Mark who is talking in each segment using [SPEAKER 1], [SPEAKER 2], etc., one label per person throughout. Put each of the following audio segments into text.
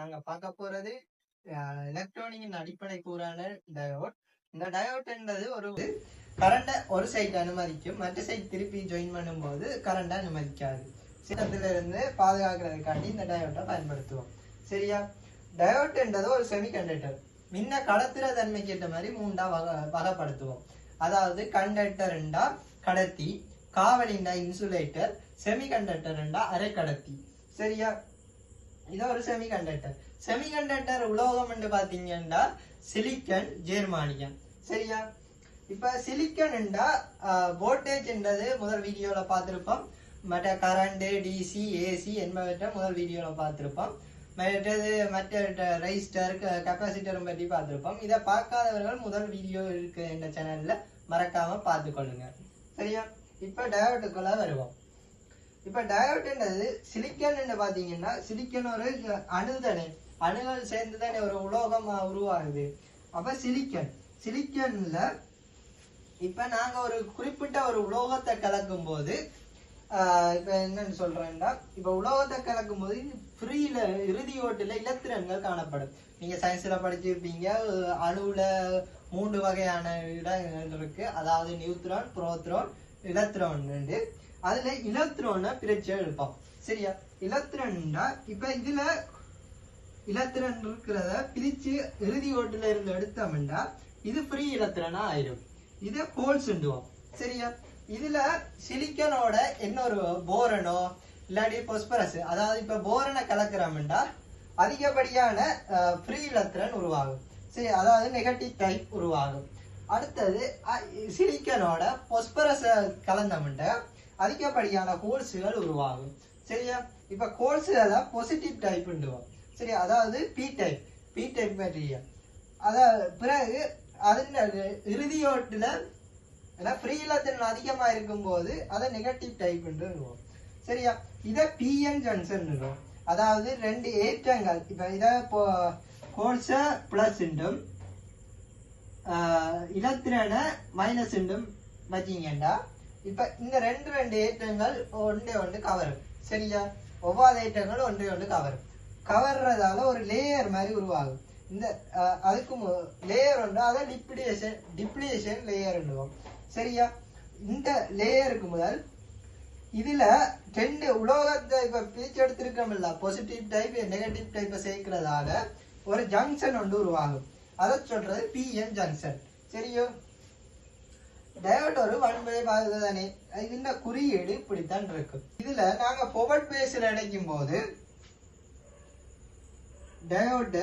[SPEAKER 1] நாங்க பார்க்க போறது எலக்ட்ரானிக்கின் அடிப்படை கூறான டயோட். இந்த டயோட் என்பது ஒரு கரண்ட ஒரு சைட் அனுமதிக்கும், மற்ற சைட் திருப்பி ஜாயின் பண்ணும்போது கரண்ட அனுமதிக்காது. சின்னத்துல இருந்து பாதுகாக்கிறதுக்காண்டி இந்த டயோட்டை பயன்படுத்துவோம். சரியா? டயோட் என்றது ஒரு செமிகண்டக்டர். முன்ன கடத்துற தன்மைக்கு ஏற்ற மாதிரி மூண்டா வகைப்படுத்துவோம். அதாவது கண்டக்டர் என்றா கடத்தி, காவலிண்டா இன்சுலேட்டர், செமிகண்டக்டர் என்றா அரை கடத்தி. சரியா? இது ஒரு செமிகண்டக்டர். செமிகண்டக்டர் உலோகம் என்று பாத்தீங்கன்னா சிலிக்கன், ஜெர்மானியம். சரியா? இப்ப சிலிக்கன் என்றா வோல்டேஜ் என்றது முதல் வீடியோல பார்த்திருப்போம். மற்ற கரண்ட், டிசி, ஏசி என்பவற்றை முதல் வீடியோல பார்த்திருப்போம். மற்ற ரெசிஸ்டர், கெப்பாசிட்டரும் பற்றி பார்த்திருப்போம். இதை பார்க்காதவர்கள் முதல் வீடியோ இருக்கு இந்த சேனல்ல மறக்காம பார்த்து கொள்ளுங்க. சரியா? இப்ப டயோட்டுக்குள்ள வருவோம். இப்ப டயோட்ன்றது சிலிக்கன் பாத்தீங்கன்னா சிலிக்கன் ஒரு அணுதானே, அணுகள் சேர்ந்துதானே ஒரு உலோகம் உருவாகுது. அப்ப சிலிக்கன்ல இப்ப நாங்க ஒரு குறிப்பிட்ட ஒரு உலோகத்தை கலக்கும் போது இப்ப என்னன்னு சொல்றேன்னா, இப்ப உலோகத்தை கலக்கும் போது ஃப்ரீல இறுதி ஓட்டுல இலத்திரன்கள் காணப்படும். நீங்க சயின்ஸ்ல படிச்சிருப்பீங்க, அணுவுல 3 வகையான இடங்கள் இருக்கு. அதாவது நியூட்ரான், புரோத்ரான், இலத்திரான். அதுல இலத்திரானை பிரிச்சு எடுப்போம். சரியா? இலத்திரன்டா இப்ப இதுல இலத்திரன் இருக்கிறத பிரிச்சு இறுதி ஓட்டுல இருந்து எடுத்தோம்னா இது ஃப்ரீ இலத்திரனா ஆயிரும். இதை ஹோல்ஸ்ண்டுவோம். சரியா? இதுல சிலிக்கனோட இன்னொரு போரனோ இல்லாட்டி பொஸ்பரஸ், அதாவது இப்ப போரனை கலக்கிறோம்டா அதிகப்படியான ஃப்ரீ இலத்திரன் உருவாகும். சரி, அதாவது நெகட்டிவ் டைப் உருவாகும். அடுத்தது சிலிக்கனோட பொஸ்பரஸ் கலந்தோம்டா அதிகப்படியான கோல்ஸுகள் உருவாகும். சரியா? இப்ப கோல்ஸுகளை பாசிட்டிவ் டைப்ண்டுவோம். சரி, அதாவது பி டைப் மெட்டீரியல். பிறகு அதன் இறுதியோட்டுல ஃப்ரீ இலத்திரன் அதிகமா இருக்கும் போது அதை நெகட்டிவ் டைப்ண்டுவோம். சரியா? இதை பிஎன் ஜங்ஷன், அதாவது 2 ஏற்றங்கள். இப்ப இத கோல்ஸ பிளஸ் இலத்திரன மைனஸ் வச்சீங்கன்னா இப்ப இந்த 2 ஏற்றங்கள் ஒன்று கவரும். சரியா? ஒவ்வொரு ஏற்றங்களும் ஒன்று கவரும். கவர்றதால ஒரு லேயர் மாதிரி உருவாகும். இந்த அதுக்கு லேயர் உண்டு, அதை டிப்ளியேஷன் லேயர்ன்னுவோம். சரியா? இந்த லேயருக்கு முதல் இதுல 2 உலோகத்தை இப்ப பிரிச்சு எடுத்திருக்கோம்ல, பாசிட்டிவ் டைப் நெகட்டிவ் டைப்பை சேர்க்கிறதால ஒரு ஜங்ஷன் ஒன்று உருவாகும். அதை சொல்றது பிஎன் ஜங்ஷன். சரியோ? டயோட் ஒரு வன்முறை தானே, இந்த குறியீடு இப்படித்தான் இருக்கும். இதுல நாங்க ஃபார்வர்ட் பேஸ்ல இணைக்கும் போது டயோட்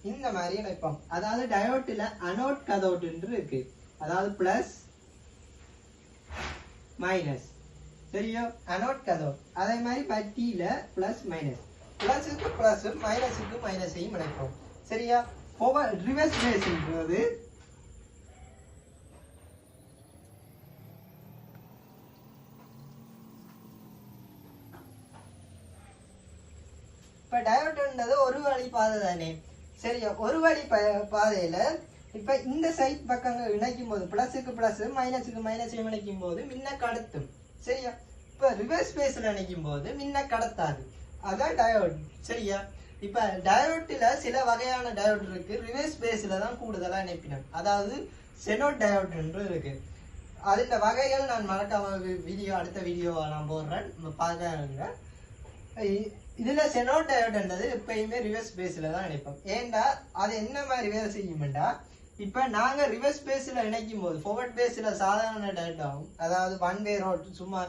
[SPEAKER 1] இந்த மாதிரி இணைப்போம். அதாவது டயோட்ல அனோட் கதோட் இருக்கு, அதாவது பிளஸ் மைனஸ். சரியா? அனோட் கதோட். அதே மாதிரி பட்டியில பிளஸ் மைனஸ், பிளஸுக்கு பிளஸ், மைனஸுக்கு மைனஸையும் இணைப்போம். சரியா? ரிவர்ஸ் பேஸ்ன்றது இப்ப டயோட்ன்றது ஒரு வழி பாதை தானே. சரியா? ஒரு வழி பாதையில இப்ப இந்த சைட் பக்கங்கள் இணைக்கும் போது பிளஸுக்கு பிளஸ், மைனஸுக்கு மைனஸையும் இணைக்கும் போது முன்ன கடத்தும். சரியா? இப்ப ரிவர்ஸ் பேஸ்ல இணைக்கும் போது முன்ன கடத்தாது. அதான் டயோட். சரியா? இப்ப டயோட்ல சில வகையான டயோட் இருக்கு. ரிவர்ஸ் பேஸ்ல தான் கூடுதலா இணைப்பினம். அதாவது செனோட் டயோட் என்று இருக்கு. அதுல வகைகள் நான் மறக்காம அடுத்த வீடியோ நான் போடுறேன், பாருங்க. இதுல செனோட் டயோட்ன்றது எப்பயுமே ரிவர்ஸ் பேஸ்ல தான் இணைப்போம். ஏண்டா அது என்ன மாதிரி வேலை செய்யும்டா, இப்ப நாங்க ரிவர்ஸ் பேஸ்ல இணைக்கும் போது ஃபார்வர்ட் பேஸ்ல சாதாரண டயோட் ஆகும். அதாவது ஒன் வே ரோட், சும்மா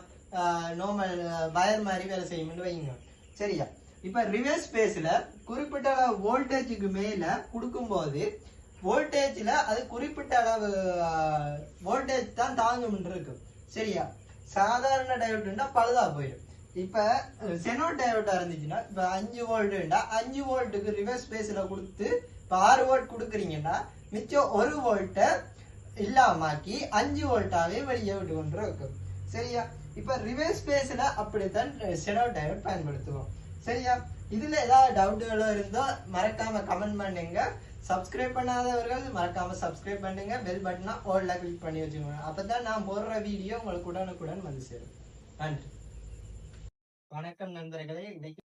[SPEAKER 1] நார்மல் வயர் மாதிரி வேலை செய்யும் வைங்க. சரியா? இப்ப ரிவர்ஸ் பேஸ்ல குறிப்பிட்ட அளவு வோல்டேஜுக்கு மேல கொடுக்கும் போது வோல்டேஜ்ல அது குறிப்பிட்ட அளவு வோல்டேஜ் தான் தாங்கும் இருக்கு. சரியா? சாதாரண டயோட்னா பழுதா போயிடும். இப்ப செனோட் டயோட்டா இருந்துச்சுன்னா இப்ப 5 வோல்ட்டுண்டா 5 வோல்ட்டுக்கு ரிவர்ஸ் பேஸ்ல கொடுத்து இப்ப 6 வோல்ட் கொடுக்குறீங்கன்னா மிச்சம் 1 வோல்ட்டை இல்லாமக்கி 5 வோல்ட்டாவே வெளியே விட்டு கொண்டு இருக்கும். சரியா? இப்ப ரிவர்ஸ் பேஸ்ல அப்படித்தான் செனோட் டயோட் பயன்படுத்துவோம். சரியா? இதுல ஏதாவது டவுட்டுகளோ இருந்தோ மறக்காம கமெண்ட் பண்ணுங்க. சப்ஸ்கிரைப் பண்ணாதவர்கள் மறக்காம சப்ஸ்கிரைப் பண்ணுங்க, பெல் பட்டனா ஆல்ல கிளிக் பண்ணி வச்சுக்கோங்க. அப்பதான் நான் போடுற வீடியோ உங்களுக்கு உடனுக்குடன் வந்து சேரும். நன்றி. வணக்கம் நண்பர்களே. இன்னைக்கு